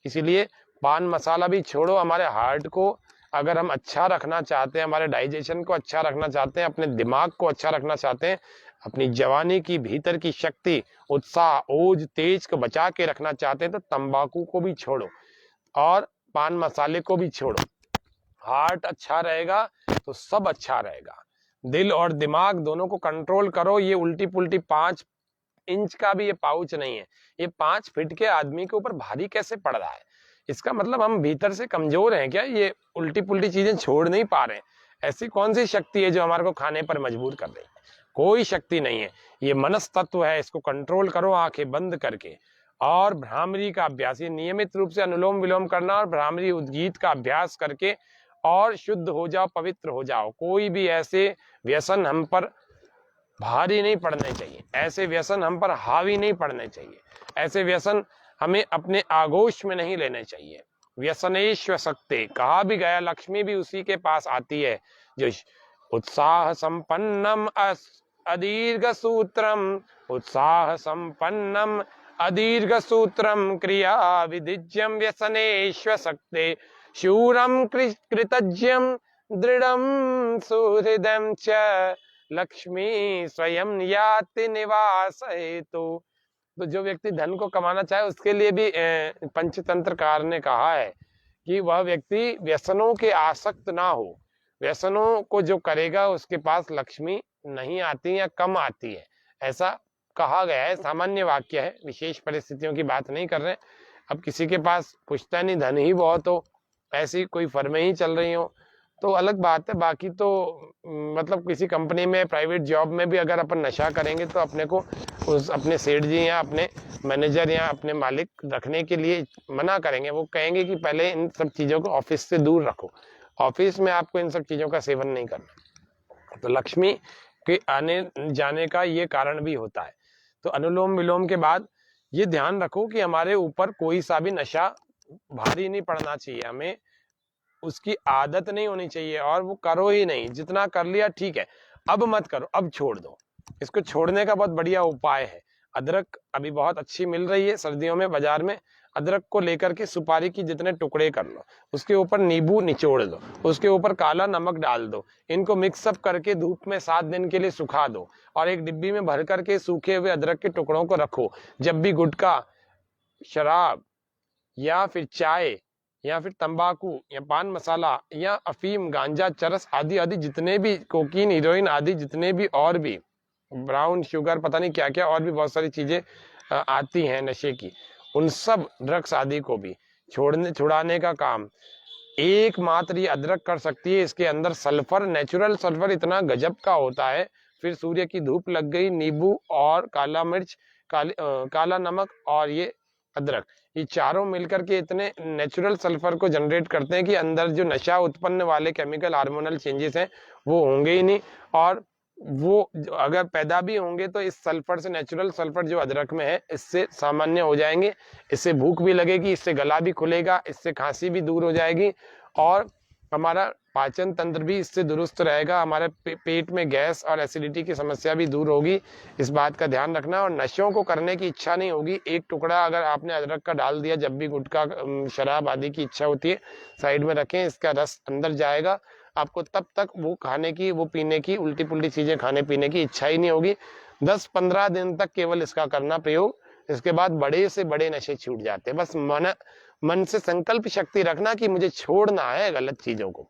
इसीलिए पान मसाला भी छोड़ो। हमारे हार्ट को अगर हम अच्छा रखना चाहते हैं, हमारे डाइजेशन को अच्छा रखना चाहते हैं, अपने दिमाग को अच्छा रखना चाहते हैं, अपनी जवानी की भीतर की शक्ति, उत्साह, ओज, तेज को बचा के रखना चाहते हैं, तो तंबाकू को भी छोड़ो और पान मसाले को भी छोड़ो। हार्ट अच्छा रहेगा तो सब अच्छा रहेगा। दिल और दिमाग दोनों को कंट्रोल करो। ये उल्टी पुल्टी 5 इंच का भी ये पाउच नहीं है, ये 5 फीट के आदमी के ऊपर भारी कैसे पड़ रहा है? इसका मतलब हम भीतर से कमजोर हैं क्या? ये उल्टी पुल्टी चीजें छोड़ नहीं पा रहे हैं। ऐसी कौन सी शक्ति है जो हमारे को खाने पर मजबूर कर रही है? कोई शक्ति नहीं है। ये मनस तत्व है, इसको कंट्रोल करो आंखें बंद करके। और भ्रामरी का अभ्यास, ये नियमित रूप से अनुलोम विलोम करना और भ्रामरी उद्गीत का अभ्यास करके और शुद्ध हो जाओ, पवित्र हो जाओ। कोई भी ऐसे व्यसन हम पर भारी नहीं पड़ने चाहिए, ऐसे व्यसन हम पर हावी नहीं पड़ने चाहिए, ऐसे व्यसन हमें अपने आगोश में नहीं लेने चाहिए। व्यसनेश्व सकते कहा भी गया, लक्ष्मी भी उसी के पास आती है जो उत्साह संपन्नम अदीर्घ सूत्रम, उत्साह संपन्नम अदीर्घ सूत्रम क्रिया विदिज्यम व्यसनेश्व सकते शूरम कृतज्ञम दृढ़म सुहृदम च लक्ष्मी स्वयं याति निवास हेतु। तो जो व्यक्ति धन को कमाना चाहे उसके लिए भी पंचतंत्रकार ने कहा है कि वह व्यक्ति व्यसनों के आसक्त ना हो। व्यसनों को जो करेगा उसके पास लक्ष्मी नहीं आती या कम आती है, ऐसा कहा गया है। सामान्य वाक्य है, विशेष परिस्थितियों की बात नहीं कर रहे। अब किसी के पास पुश्तैनी धन ही बहुत हो, ऐसी कोई फर्में ही चल रही हो तो अलग बात है। बाकी तो मतलब किसी कंपनी में, प्राइवेट जॉब में भी अगर अपन नशा करेंगे तो अपने को उस अपने सेठ जी या अपने मैनेजर या अपने मालिक रखने के लिए मना करेंगे। वो कहेंगे कि पहले इन सब चीज़ों को ऑफिस से दूर रखो, ऑफिस में आपको इन सब चीज़ों का सेवन नहीं करना। तो लक्ष्मी के आने जाने का ये कारण भी होता है। तो अनुलोम विलोम के बाद ये ध्यान रखो कि हमारे ऊपर कोई सा भी नशा भारी नहीं पड़ना चाहिए, हमें उसकी आदत नहीं होनी चाहिए, और वो करो ही नहीं। जितना कर लिया ठीक है, अब मत करो, अब छोड़ दो। इसको छोड़ने का बहुत बढ़िया उपाय है। अदरक अभी बहुत अच्छी मिल रही है सर्दियों में बाजार में। अदरक को लेकर के सुपारी की जितने टुकड़े कर लो, उसके ऊपर नींबू निचोड़ दो, उसके ऊपर काला नमक डाल दो, इनको मिक्सअप करके धूप में 7 दिन के लिए सुखा दो और एक डिब्बी में भर करके सूखे हुए अदरक के टुकड़ों को रखो। जब भी गुटखा, शराब या फिर चाय या फिर तंबाकू या पान मसाला या अफीम, गांजा, चरस आदि आदि जितने भी, कोकीन, हीरोइन आदि जितने भी और भी ब्राउन शुगर, पता नहीं क्या क्या और भी बहुत सारी चीजें आती हैं नशे की, उन सब ड्रग्स आदि को भी छुड़ाने का काम एकमात्र ये अदरक कर सकती है। इसके अंदर सल्फर, नेचुरल सल्फर इतना गजब का होता है। फिर सूर्य की धूप लग गई, नींबू और काला मिर्च, काला नमक और ये अदरक, ये चारों मिलकर के इतने नेचुरल सल्फर को जनरेट करते हैं कि अंदर जो नशा उत्पन्न वाले केमिकल हार्मोनल चेंजेस हैं वो होंगे ही नहीं, और वो अगर पैदा भी होंगे तो इस सल्फर से, नेचुरल सल्फर जो अदरक में है, इससे सामान्य हो जाएंगे। इससे भूख भी लगेगी, इससे गला भी खुलेगा, इससे खांसी भी दूर हो जाएगी और हमारा पाचन तंत्र भी इससे दुरुस्त रहेगा। हमारे पेट में गैस और एसिडिटी की समस्या भी दूर होगी। इस बात का ध्यान रखना। और नशों को करने की इच्छा नहीं होगी, एक टुकड़ा अगर आपने अदरक का डाल दिया, जब भी गुटखा, शराब आदि की इच्छा होती है साइड में रखें, इसका रस अंदर जाएगा, आपको तब तक वो खाने की, वो पीने की, उल्टी पुल्टी चीजें खाने पीने की इच्छा ही नहीं होगी। 10-15 दिन तक केवल इसका करना प्रयोग, इसके बाद बड़े से बड़े नशे छूट जाते हैं। बस मन से संकल्प शक्ति रखना कि मुझे छोड़ना है गलत चीजों को,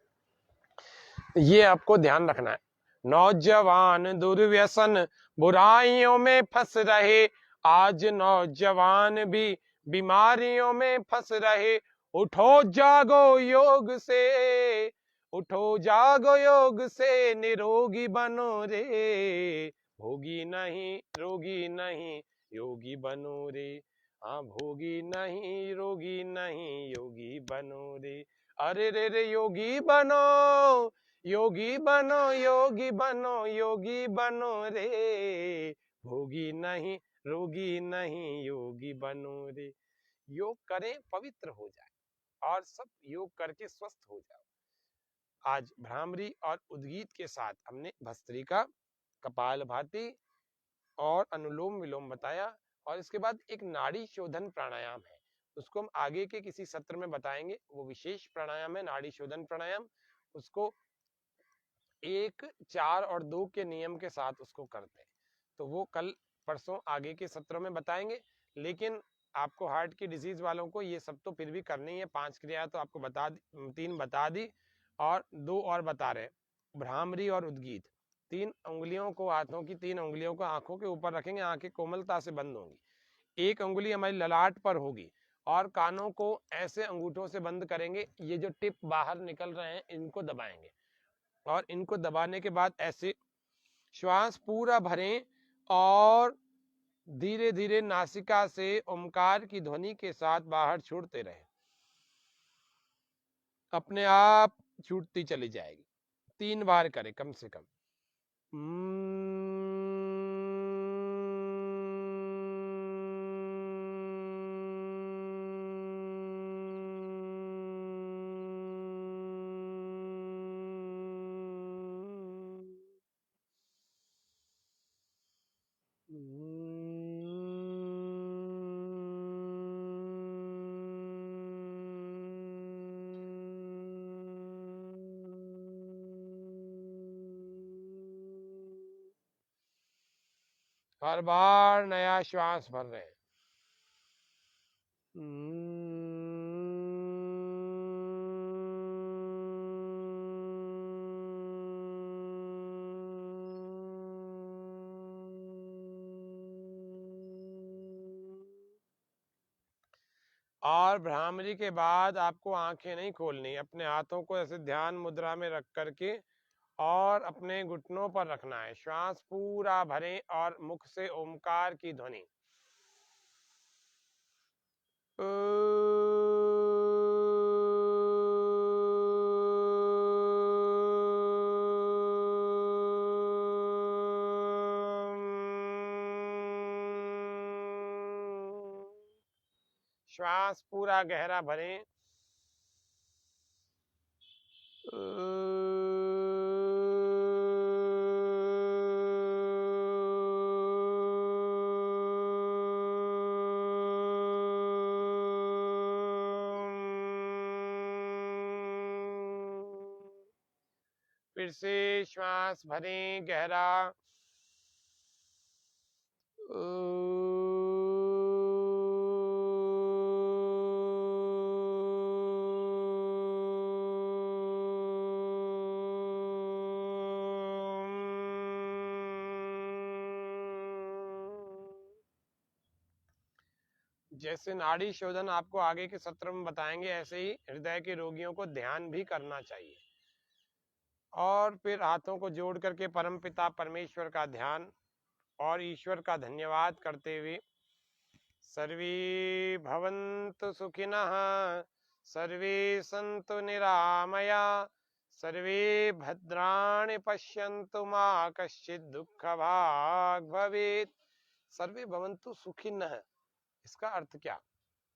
ये आपको ध्यान रखना है। नौजवान दुर्व्यसन बुराइयों में फंस रहे, आज नौजवान भी बीमारियों में फंस रहे, उठो जागो योग से, उठो जागो योग से, निरोगी बनो रे, भोगी नहीं रोगी नहीं योगी बनो रे, हाँ भोगी नहीं रोगी नहीं योगी बनो रे, अरे रे रे योगी बनो, योगी बनो, योगी बनो, योगी बनो रे, भोगी नहीं रोगी नहीं योगी बनो रे। योग करें, पवित्र हो जाए और सब योग करके स्वस्थ हो जाओ। आज भ्रामरी और उद्गीत के साथ हमने भस्त्रिका, कपालभाति और अनुलोम विलोम बताया, और इसके बाद एक नाड़ी शोधन प्राणायाम है, उसको हम आगे के किसी सत्र में बताएंगे। वो विशेष प्राणायाम है नाड़ी शोधन प्राणायाम, उसको 1, 4 और 2 के नियम के साथ उसको करते हैं, तो वो कल परसों आगे के सत्रों में बताएंगे। लेकिन आपको हार्ट की डिजीज वालों को ये सब तो फिर भी करनी है। 5 क्रिया तो आपको बता दी, 3 बता दी और 2 और बता रहे, भ्रामरी और उद्गीत। 3 उंगलियों को, हाथों की 3 उंगलियों को आंखों के ऊपर रखेंगे, आंखें कोमलता से बंद होंगी, एक उंगली हमारी ललाट पर होगी और कानों को ऐसे अंगूठों से बंद करेंगे, ये जो टिप बाहर निकल रहे हैं इनको दबाएंगे, और इनको दबाने के बाद ऐसे श्वास पूरा भरें और धीरे धीरे नासिका से ओमकार की ध्वनि के साथ बाहर छोड़ते रहें, अपने आप छूटती चली जाएगी। 3 बार करें कम से कम। हर बार नया श्वास भर रहे हैं। और भ्रामरी के बाद आपको आंखें नहीं खोलनी, अपने हाथों को ऐसे ध्यान मुद्रा में रख करके और अपने घुटनों पर रखना है। श्वास पूरा भरें और मुख से ओमकार की ध्वनि। श्वास पूरा गहरा भरें। फिर से श्वास भरें गहरा। जैसे नाड़ी शोधन आपको आगे के सत्र में बताएंगे, ऐसे ही हृदय के रोगियों को ध्यान भी करना चाहिए। और फिर हाथों को जोड़ करके परमपिता परमेश्वर का ध्यान और ईश्वर का धन्यवाद करते हुए, सर्वे भवन्तु सुखिनः, सर्वे सन्तु निरामया, सर्वे भद्राणि पश्यन्तु मा कश्चित् दुःखभाग् भवेत्। सर्वे भवन्तु सुखिनः, इसका अर्थ क्या?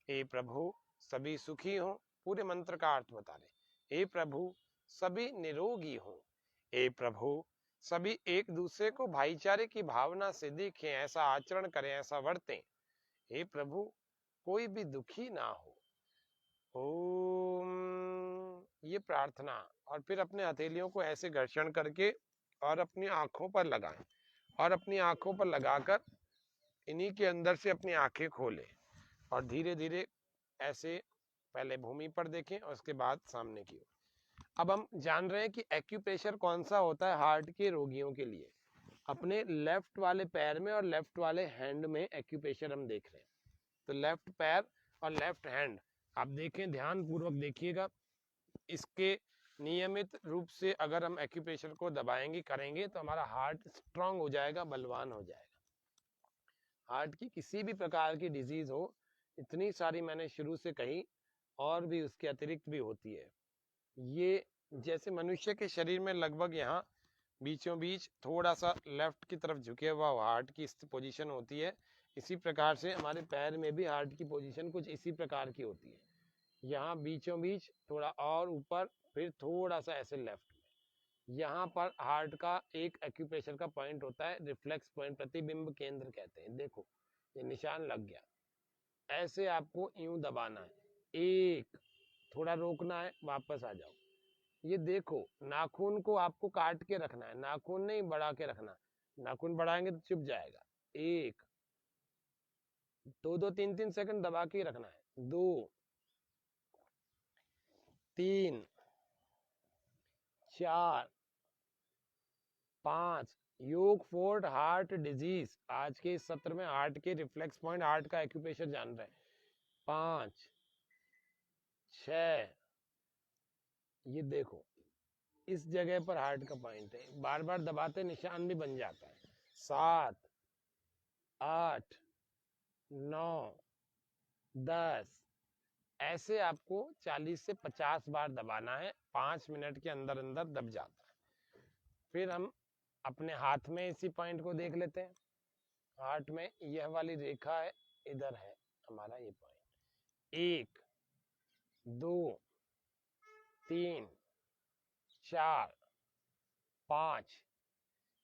हे प्रभु सभी सुखी हों, पूरे मंत्र का अर्थ बता रहे। हे प्रभु सभी निरोगी हों, हे प्रभु सभी एक दूसरे को भाईचारे की भावना से देखें, ऐसा आचरण करें, ऐसा वर्तें। हे प्रभु कोई भी दुखी ना हो। ओम, ये प्रार्थना। और फिर अपने हथेलियों को ऐसे घर्षण करके और अपनी आंखों पर लगाएं, और अपनी आंखों पर लगाकर इन्हीं के अंदर से अपनी आंखें खोलें और धीरे धीरे ऐसे पहले भूमि पर देखें और उसके बाद सामने की ओर। अब हम जान रहे हैं कि एक्यूप्रेशर कौन सा होता है हार्ट के रोगियों के लिए। अपने लेफ्ट वाले पैर में और लेफ्ट वाले हैंड में एक्यूप्रेशर हम देख रहे हैं। तो लेफ्ट पैर और लेफ्ट हैंड। आप देखें, ध्यान पूर्वक देखिएगा, इसके नियमित रूप से अगर हम एक्यूप्रेशर को दबाएंगे करेंगे तो हमारा हार्ट स्ट्रांग हो जाएगा, बलवान हो जाएगा। हार्ट की किसी भी प्रकार की डिजीज हो, इतनी सारी मैंने शुरू से कही, और भी उसके अतिरिक्त भी होती है। ये जैसे मनुष्य के शरीर में लगभग यहाँ बीचों बीच थोड़ा सा लेफ्ट की तरफ झुके हुआ हार्ट की पोजीशन होती है, इसी प्रकार से हमारे पैर में भी हार्ट की पोजीशन कुछ इसी प्रकार की होती है। यहाँ बीचों बीच थोड़ा और ऊपर, फिर थोड़ा सा ऐसे लेफ्ट में, यहाँ पर हार्ट का एक एक्यूप्रेशर का पॉइंट होता है, रिफ्लेक्स पॉइंट, प्रतिबिंब केंद्र कहते हैं। देखो ये निशान लग गया, ऐसे आपको यूं दबाना है, एक, थोड़ा रोकना है, वापस आ जाओ। ये देखो, नाखून को आपको काट के रखना है, नाखून नहीं बढ़ा के रखना, नाखून बढ़ाएंगे तो चुप जाएगा। एक, दो दो तीन तीन सेकंड दबा के रखना है, 2 3 4 5। योग फोर्ट हार्ट डिजीज, आज के इस सत्र में हार्ट के रिफ्लेक्स पॉइंट, हार्ट का एक्यूप्रेशर जान रहे हैं। 5 6, ये देखो इस जगह पर हार्ट का पॉइंट है, बार बार दबाते निशान भी बन जाता है। 7 8 9 10, ऐसे आपको 40 से 50 बार दबाना है, 5 मिनट के अंदर अंदर दब जाता है। फिर हम अपने हाथ में इसी पॉइंट को देख लेते हैं। हार्ट में यह वाली रेखा है, इधर है हमारा ये पॉइंट। 1 2 3 4 5।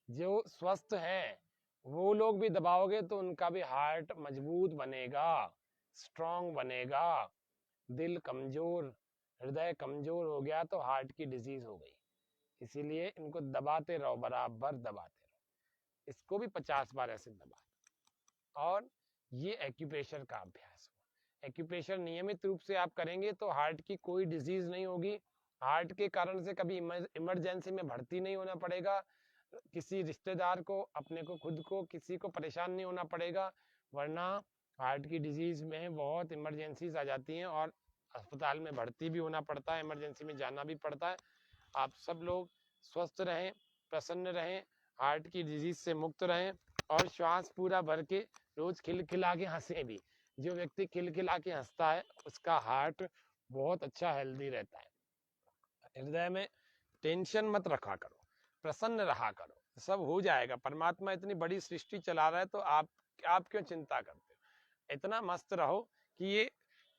जो स्वस्थ हैं वो लोग भी दबाओगे तो उनका भी हार्ट मजबूत बनेगा, स्ट्रांग बनेगा। दिल कमजोर, हृदय कमजोर हो गया तो हार्ट की डिजीज हो गई। इसीलिए इनको दबाते रहो, बराबर दबाते रहो। इसको भी 50 बार ऐसे दबा, और ये एक्यूप्रेशर का अभ्यास हुआ। एक्यूप्रेशर नियमित रूप से आप करेंगे तो हार्ट की कोई डिजीज नहीं होगी। हार्ट के कारण से कभी इमरजेंसी में भर्ती नहीं होना पड़ेगा, किसी रिश्तेदार को, अपने को, खुद को, किसी को परेशान नहीं होना पड़ेगा। वरना हार्ट की डिजीज में बहुत इमरजेंसीज आ जाती हैं और अस्पताल में भर्ती भी होना पड़ता है, इमरजेंसी में जाना भी पड़ता है। आप सब लोग स्वस्थ रहें, प्रसन्न रहें, हार्ट की डिजीज से मुक्त रहें, और श्वास पूरा भर के रोज खिलखिला के हंसे भी। जो व्यक्ति खिलखिला के हंसता है उसका हार्ट बहुत अच्छा हेल्दी रहता है। हृदय में टेंशन मत रखा करो, प्रसन्न रहा करो, सब हो जाएगा। परमात्मा इतनी बड़ी सृष्टि चला रहा है तो आप क्यों चिंता करते हो। इतना मस्त रहो कि ये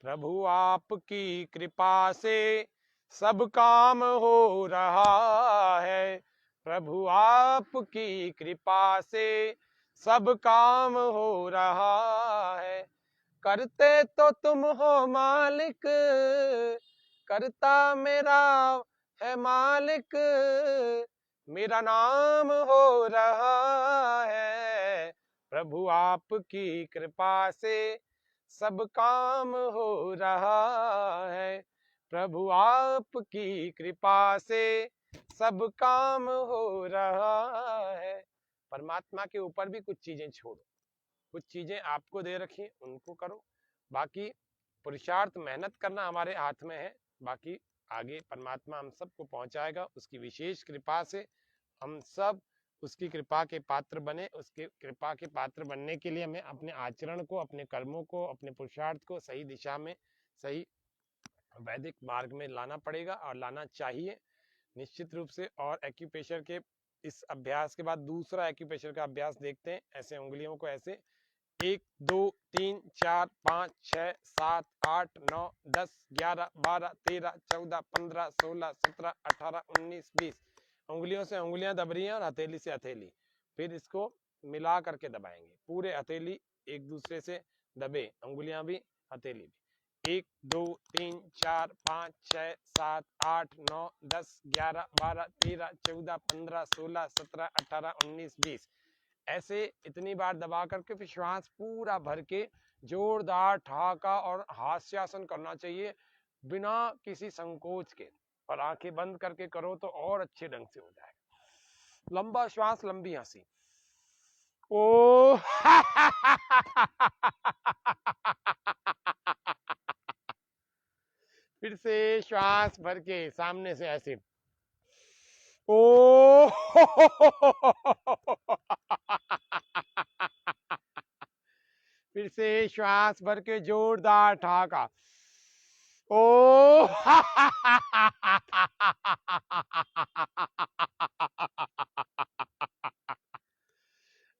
प्रभु आपकी कृपा से सब काम हो रहा है, प्रभु आपकी कृपा से सब काम हो रहा है। करते तो तुम हो मालिक, करता मेरा है मालिक, मेरा नाम हो रहा है। प्रभु आपकी कृपा से सब काम हो रहा है, प्रभु आपकी कृपा से सब काम हो रहा है। परमात्मा के ऊपर भी कुछ चीजें छोड़ो, कुछ चीजें आपको दे रखी उनको करो, बाकी पुरुषार्थ मेहनत करना हमारे हाथ में है। बाकी आगे परमात्मा हम सबको पहुंचाएगा, उसकी विशेष कृपा से हम सब उसकी कृपा के पात्र बने। उसके कृपा के पात्र बनने के लिए हमें अपने आचरण को, अपने कर्मों को, अपने पुरुषार्थ को सही दिशा में, सही वैदिक मार्ग में लाना पड़ेगा, और लाना चाहिए निश्चित रूप से। और एक्यूप्रेशर के इस अभ्यास के बाद दूसरा एक्यूप्रेशर का अभ्यास देखते हैं। ऐसे उंगलियों को ऐसे 1 2 3 4 5 6 7 8 9 10 11 12 13 14 15 16 17 18 19 20 उंगलियों से उंगलियां दब रही हैं और हथेली से हथेली। फिर इसको मिला करके दबाएंगे, पूरे हथेली एक दूसरे से दबे, उंगलियां भी हथेली भी। 1 2 3 4 5 6 7 8 9 10 11 12 13 14 15 16 17 18 19 20 ऐसे इतनी बार दबा करके फिर श्वास पूरा भर के जोरदार ठहाका और हास्यासन करना चाहिए, बिना किसी संकोच के। और आंखें बंद करके करो तो और अच्छे ढंग से हो जाएगा। लंबा श्वास, लंबी हंसी। ओ फिर से श्वास भर के सामने से ऐसे ओ फिर से श्वास भर के जोरदार ठहाका ओ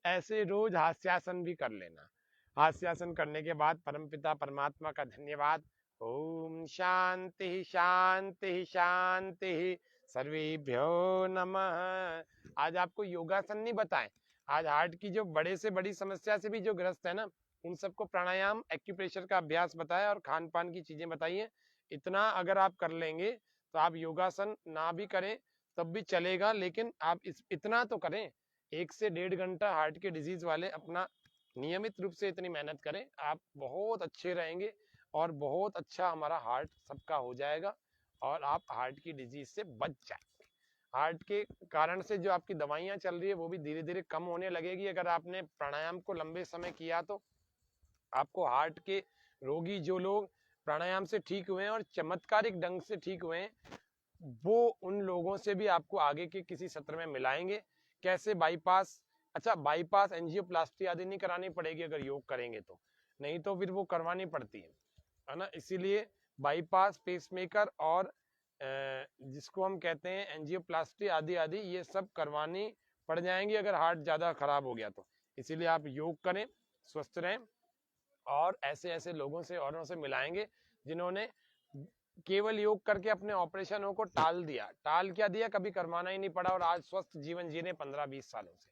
ऐसे रोज हास्यासन भी कर लेना। हास्यासन करने के बाद परमपिता परमात्मा का धन्यवाद। ओम शांति शांति शांति सर्वेभ्यो नमः। आज आपको योगासन नहीं बताएं, आज हार्ट की जो बड़े से बड़ी समस्या से भी जो ग्रस्त है ना, उन सबको प्राणायाम एक्यूप्रेशर का अभ्यास बताया और खान पान की चीजें बताइए। इतना अगर आप कर लेंगे तो आप योगासन ना भी करें तब भी चलेगा, लेकिन आप इतना तो करें, 1 से 1.5 घंटा हार्ट के डिजीज वाले अपना नियमित रूप से इतनी मेहनत करें, आप बहुत अच्छे रहेंगे और बहुत अच्छा हमारा हार्ट सबका हो जाएगा और आप हार्ट की डिजीज से बच जाएंगे। हार्ट के कारण से जो आपकी दवाइयां चल रही है वो भी धीरे धीरे कम होने लगेगी। अगर आपने प्राणायाम को लंबे समय किया तो आपको हार्ट के रोगी जो लोग प्राणायाम से ठीक हुए हैं और चमत्कारिक ढंग से ठीक हुए हैं, वो उन लोगों से भी आपको आगे के किसी सत्र में मिलाएंगे। कैसे बाईपास, अच्छा बाईपास एंजियोप्लास्टी आदि नहीं करानी पड़ेगी अगर योग करेंगे तो, नहीं तो फिर वो करवानी पड़ती है ना। इसीलिए बाईपास, पेसमेकर और जिसको हम कहते हैं एंजियोप्लास्टी आदि आदि, ये सब करवानी पड़ जाएंगी अगर हार्ट ज्यादा खराब हो गया तो। इसीलिए आप योग करें, स्वस्थ रहें और ऐसे ऐसे लोगों से औरों से मिलाएंगे जिन्होंने केवल योग करके अपने ऑपरेशनों को टाल दिया। टाल क्या दिया, कभी करवाना ही नहीं पड़ा और आज स्वस्थ जीवन जी रहे 15-20 सालों से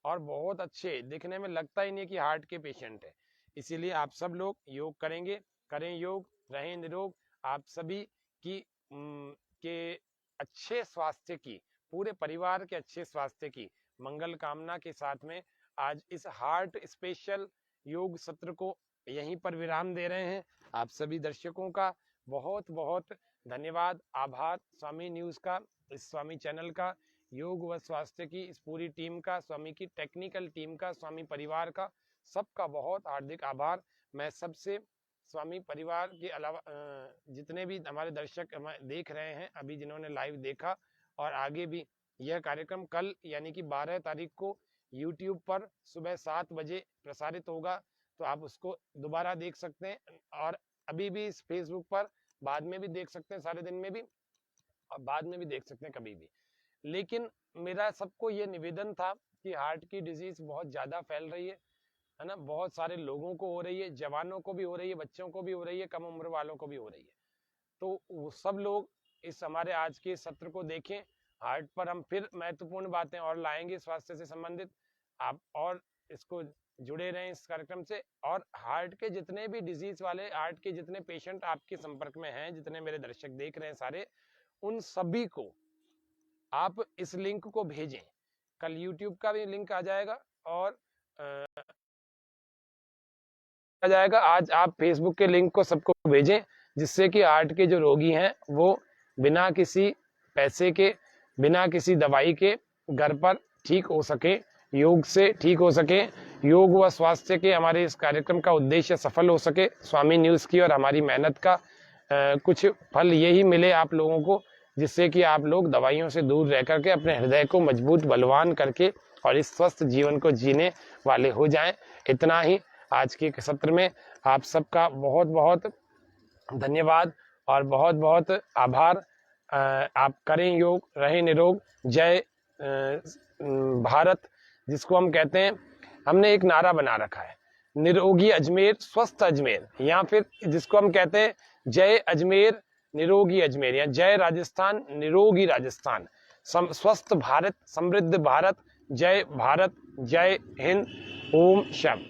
और बहुत अच्छे, दिखने में लगता ही नहीं कि हार्ट के पेशेंट है। इसीलिए आप सब लोग योग करेंगे, करें योग, रहें निरोग। आप सभी की के अच्छे स्वास्थ्य की, पूरे परिवार के अच्छे स्वास्थ्य की मंगल कामना के साथ में आज इस हार्ट स्पेशल योग सत्र को यहीं पर विराम दे रहे हैं। आप सभी दर्शकों का बहुत बहुत धन्यवाद, आभार। स्वामी न्यूज का, इस स्वामी चैनल का, योग व स्वास्थ्य की इस पूरी टीम का, स्वामी की टेक्निकल टीम का, स्वामी परिवार का, सबका बहुत हार्दिक आभार। मैं सबसे स्वामी परिवार के अलावा जितने भी हमारे दर्शक देख रहे हैं अभी, जिन्होंने लाइव देखा और आगे भी यह कार्यक्रम कल यानी कि 12 तारीख को YouTube पर सुबह 7 बजे प्रसारित होगा, तो आप उसको दोबारा देख सकते हैं और अभी भी इस फेसबुक पर बाद में भी देख सकते हैं, सारे दिन में भी और बाद में भी देख सकते हैं कभी भी। लेकिन मेरा सबको ये निवेदन था कि हार्ट की डिजीज बहुत ज्यादा फैल रही है ना, बहुत सारे लोगों को हो रही है, जवानों को भी हो रही है, बच्चों को भी हो रही है, कम उम्र वालों को भी हो रही है। तो वो सब लोग इस हमारे आज के सत्र को देखें। हार्ट पर हम फिर महत्वपूर्ण बातें और लाएंगे स्वास्थ्य से संबंधित, आप और इसको जुड़े रहें इस कार्यक्रम से। और हार्ट के जितने भी डिजीज वाले, हार्ट के जितने पेशेंट आपके संपर्क में हैं, जितने मेरे दर्शक देख रहे हैं सारे, उन सभी को आप इस लिंक को भेजें। कल YouTube का भी लिंक आ जाएगा और आ जाएगा, आज आप Facebook के लिंक को सबको भेजें, जिससे कि हार्ट के जो रोगी हैं वो बिना किसी पैसे के, बिना किसी दवाई के घर पर ठीक हो सके, योग से ठीक हो सके। योग व स्वास्थ्य के हमारे इस कार्यक्रम का उद्देश्य सफल हो सके। स्वामी न्यूज की और हमारी मेहनत का कुछ फल यही मिले आप लोगों को, जिससे कि आप लोग दवाइयों से दूर रह करके अपने हृदय को मजबूत बलवान करके और इस स्वस्थ जीवन को जीने वाले हो जाएं। इतना ही आज के सत्र में। आप सबका बहुत बहुत धन्यवाद और बहुत बहुत आभार। आप करें योग, रहें निरोग। जय भारत, जिसको हम कहते हैं, हमने एक नारा बना रखा है, निरोगी अजमेर स्वस्थ अजमेर, या फिर जिसको हम कहते हैं जय अजमेर निरोगी अजमेर, या जय राजस्थान निरोगी राजस्थान, स्वस्थ भारत समृद्ध भारत। जय भारत, जय हिंद, ओम शम।